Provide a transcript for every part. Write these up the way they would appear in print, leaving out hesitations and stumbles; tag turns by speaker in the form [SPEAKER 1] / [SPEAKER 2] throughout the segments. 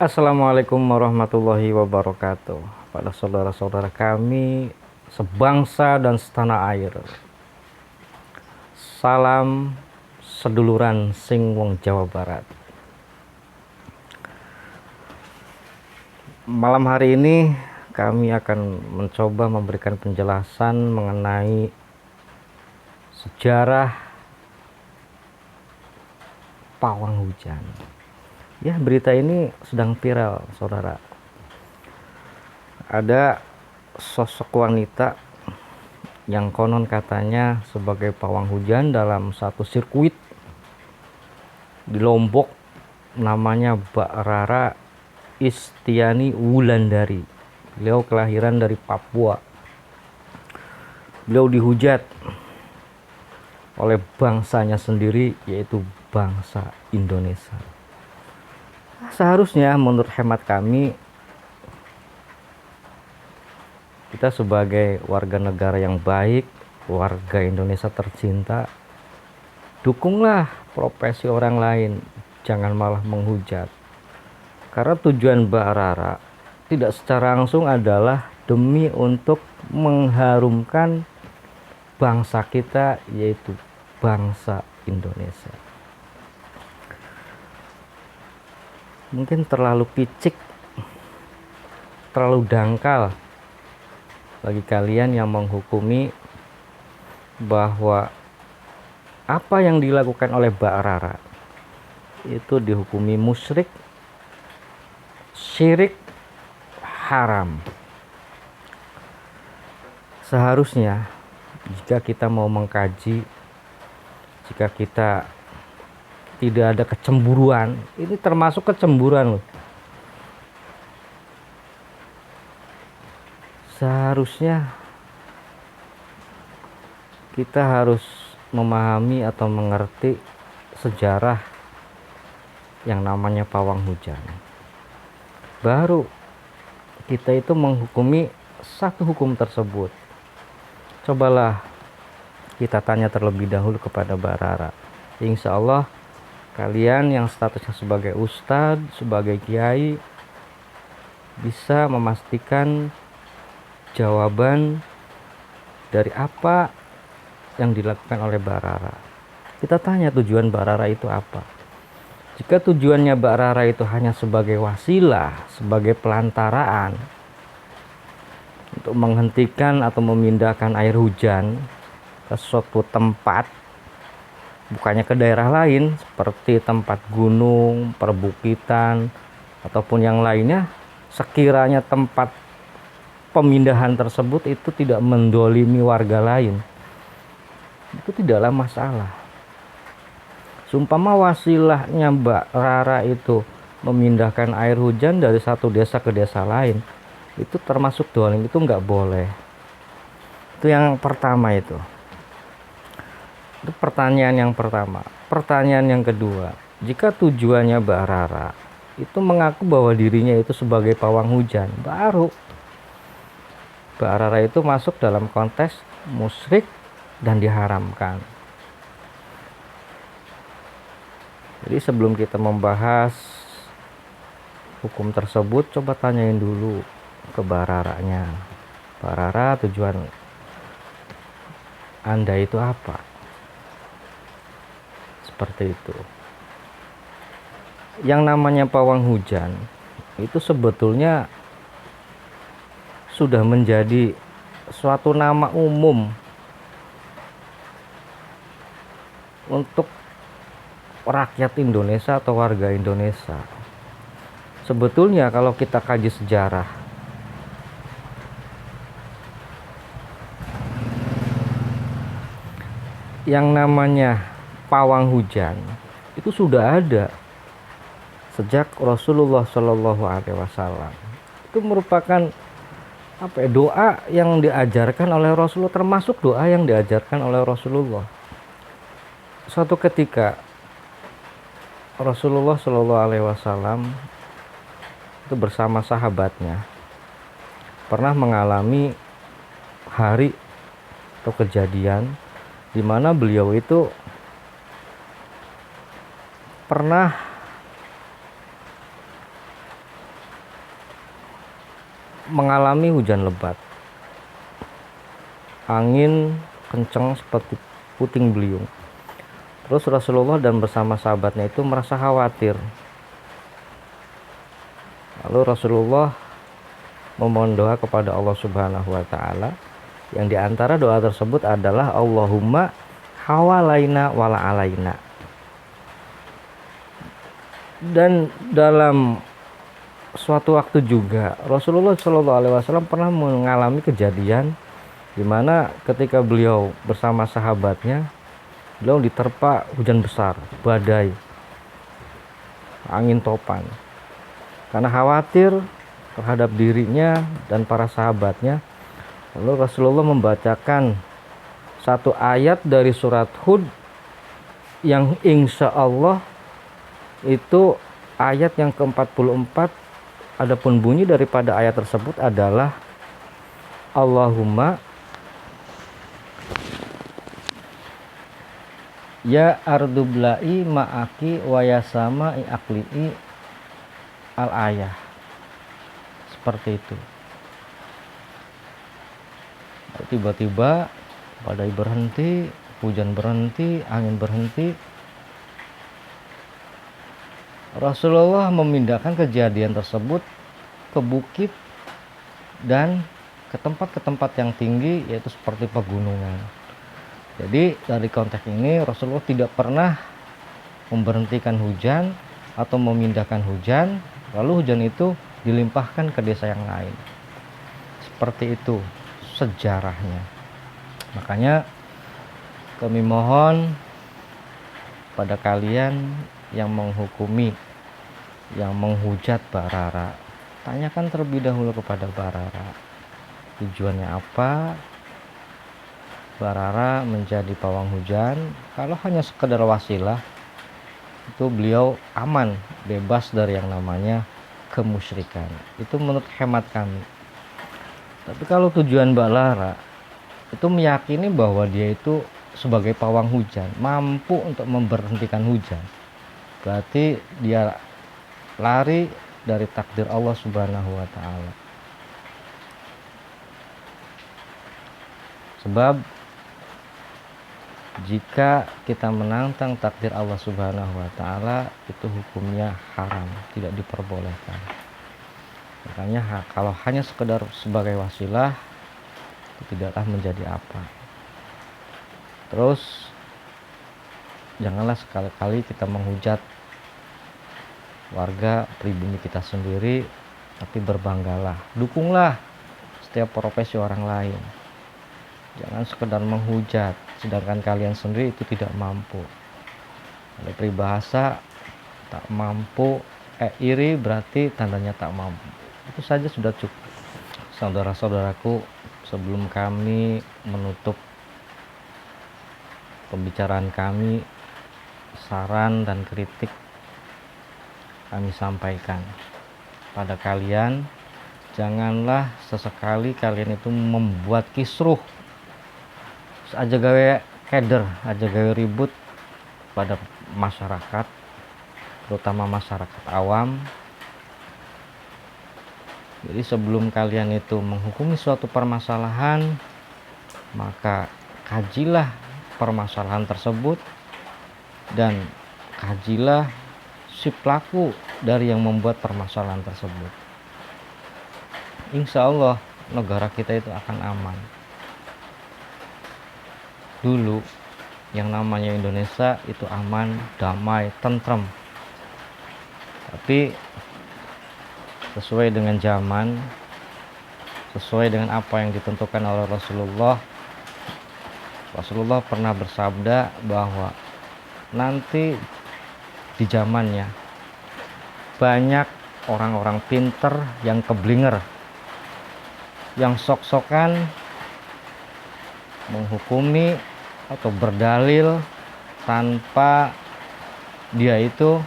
[SPEAKER 1] Assalamualaikum warahmatullahi wabarakatuh. Pada saudara-saudara kami sebangsa dan setanah air. Salam seduluran sing wong Jawa Barat. Malam hari ini kami akan mencoba memberikan penjelasan mengenai sejarah pawang hujan. Ya, berita ini sedang viral, saudara. Ada sosok wanita yang konon katanya sebagai pawang hujan dalam satu sirkuit di Lombok, namanya Mbak Rara Istiani Wulandari. Beliau kelahiran dari Papua. Beliau dihujat oleh bangsanya sendiri, yaitu bangsa Indonesia. Seharusnya menurut hemat kami, kita sebagai warga negara yang baik, warga Indonesia tercinta, dukunglah profesi orang lain, jangan malah menghujat. Karena tujuan Mbak Rara tidak secara langsung adalah demi untuk mengharumkan bangsa kita, yaitu bangsa Indonesia. Mungkin terlalu picik, terlalu dangkal bagi kalian yang menghukumi bahwa apa yang dilakukan oleh Mbak Rara itu dihukumi musyrik, syirik, haram. Seharusnya jika kita mau mengkaji, jika kita tidak ada kecemburuan, ini termasuk kecemburuan loh. Seharusnya kita harus memahami atau mengerti sejarah yang namanya pawang hujan. Baru kita itu menghukumi satu hukum tersebut. Cobalah kita tanya terlebih dahulu kepada Mbak Rara. Insya Allah kalian yang statusnya sebagai ustadz, sebagai kiai, bisa memastikan jawaban dari apa yang dilakukan oleh Mbak Rara. Kita tanya tujuan Mbak Rara itu apa. Jika tujuannya Mbak Rara itu hanya sebagai wasilah, sebagai pelantaraan untuk menghentikan atau memindahkan air hujan ke suatu tempat, bukannya ke daerah lain seperti tempat gunung, perbukitan, ataupun yang lainnya, sekiranya tempat pemindahan tersebut itu tidak mendolimi warga lain, itu tidaklah masalah. Sumpama wasilahnya Mbak Rara itu memindahkan air hujan dari satu desa ke desa lain, itu termasuk dolim, itu nggak boleh. Itu yang pertama itu. Itu pertanyaan yang pertama. Pertanyaan yang kedua, jika tujuannya Mbak Rara itu mengaku bahwa dirinya itu sebagai pawang hujan, baru Mbak Rara itu masuk dalam konteks musyrik dan diharamkan. Jadi sebelum kita membahas hukum tersebut, coba tanyain dulu ke Mbak Raranya. Mbak Rara, tujuan Anda itu apa? Seperti itu. Yang namanya pawang hujan itu sebetulnya sudah menjadi suatu nama umum untuk rakyat Indonesia atau warga Indonesia. Sebetulnya kalau kita kaji sejarah, yang namanya pawang hujan itu sudah ada sejak Rasulullah Shallallahu Alaihi Wasallam. Itu merupakan doa yang diajarkan oleh Rasulullah, termasuk doa yang diajarkan oleh Rasulullah. Suatu ketika Rasulullah Shallallahu Alaihi Wasallam itu bersama sahabatnya pernah mengalami hari atau kejadian di mana beliau itu pernah mengalami hujan lebat, angin kencang seperti puting beliung. Terus Rasulullah dan bersama sahabatnya itu merasa khawatir. Lalu Rasulullah memohon doa kepada Allah Subhanahu wa taala, yang diantara doa tersebut adalah Allahumma hawalaina wala alaina. Dan dalam suatu waktu juga Rasulullah Shallallahu Alaihi Wasallam pernah mengalami kejadian di mana ketika beliau bersama sahabatnya, beliau diterpa hujan besar, badai, angin topan. Karena khawatir terhadap dirinya dan para sahabatnya, lalu Rasulullah membacakan satu ayat dari surat Hud yang insya Allah itu ayat yang ke-44. Adapun bunyi daripada ayat tersebut adalah Allahumma ya ardubla'i ma'aki wa yasama'i akli'i al-ayah. Seperti itu. Tiba-tiba badai berhenti, hujan berhenti, angin berhenti. Rasulullah memindahkan kejadian tersebut ke bukit dan ke tempat-tempat yang tinggi, yaitu seperti pegunungan. Jadi dari konteks ini Rasulullah tidak pernah memberhentikan hujan atau memindahkan hujan, lalu hujan itu dilimpahkan ke desa yang lain. Seperti itu sejarahnya. Makanya kami mohon pada kalian yang menghukumi, yang menghujat Mbak Rara, tanyakan terlebih dahulu kepada Mbak Rara, tujuannya apa Mbak Rara menjadi pawang hujan. Kalau hanya sekedar wasilah, itu beliau aman, bebas dari yang namanya kemusyrikan. Itu menurut hemat kami. Tapi kalau tujuan Mbak Rara itu meyakini bahwa dia itu sebagai pawang hujan mampu untuk memberhentikan hujan, berarti dia lari dari takdir Allah Subhanahu wa taala. Sebab jika kita menantang takdir Allah Subhanahu wa taala, itu hukumnya haram, tidak diperbolehkan. Makanya kalau hanya sekedar sebagai wasilah, itu tidaklah menjadi apa. Terus janganlah sekali-kali kita menghujat warga pribumi kita sendiri, tapi berbanggalah, dukunglah setiap profesi orang lain. Jangan sekedar menghujat sedangkan kalian sendiri itu tidak mampu. Ada peribahasa, tak mampu iri berarti tandanya tak mampu. Itu saja sudah cukup. Saudara-saudaraku, sebelum kami menutup pembicaraan kami, saran dan kritik kami sampaikan pada kalian, janganlah sesekali kalian itu membuat kisruh, aja gawe keder, aja gawe ribut pada masyarakat, terutama masyarakat awam. Jadi sebelum kalian itu menghukumi suatu permasalahan, maka kajilah permasalahan tersebut dan kajilah si pelaku dari yang membuat permasalahan tersebut. Insya Allah negara kita itu akan aman. Dulu yang namanya Indonesia itu aman, damai, tentrem. Tapi sesuai dengan zaman, sesuai dengan apa yang ditentukan oleh Rasulullah pernah bersabda bahwa nanti di zamannya banyak orang-orang pinter yang keblinger, yang sok-sokan menghukumi atau berdalil tanpa dia itu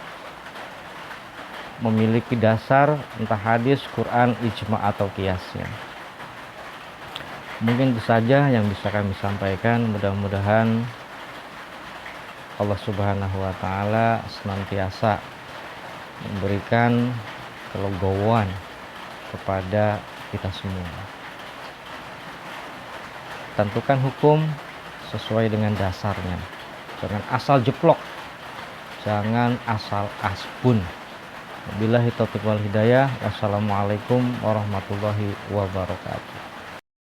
[SPEAKER 1] memiliki dasar entah hadis, Quran, ijma atau kiasnya. Mungkin itu saja yang bisa kami sampaikan. Mudah-mudahan Allah Subhanahu wa taala senantiasa memberikan kelegowoan kepada kita semua. Tentukan hukum sesuai dengan dasarnya, jangan asal jeplok, jangan asal asbun. Wabillahi taufiq wal hidayah. Wassalamualaikum warahmatullahi wabarakatuh.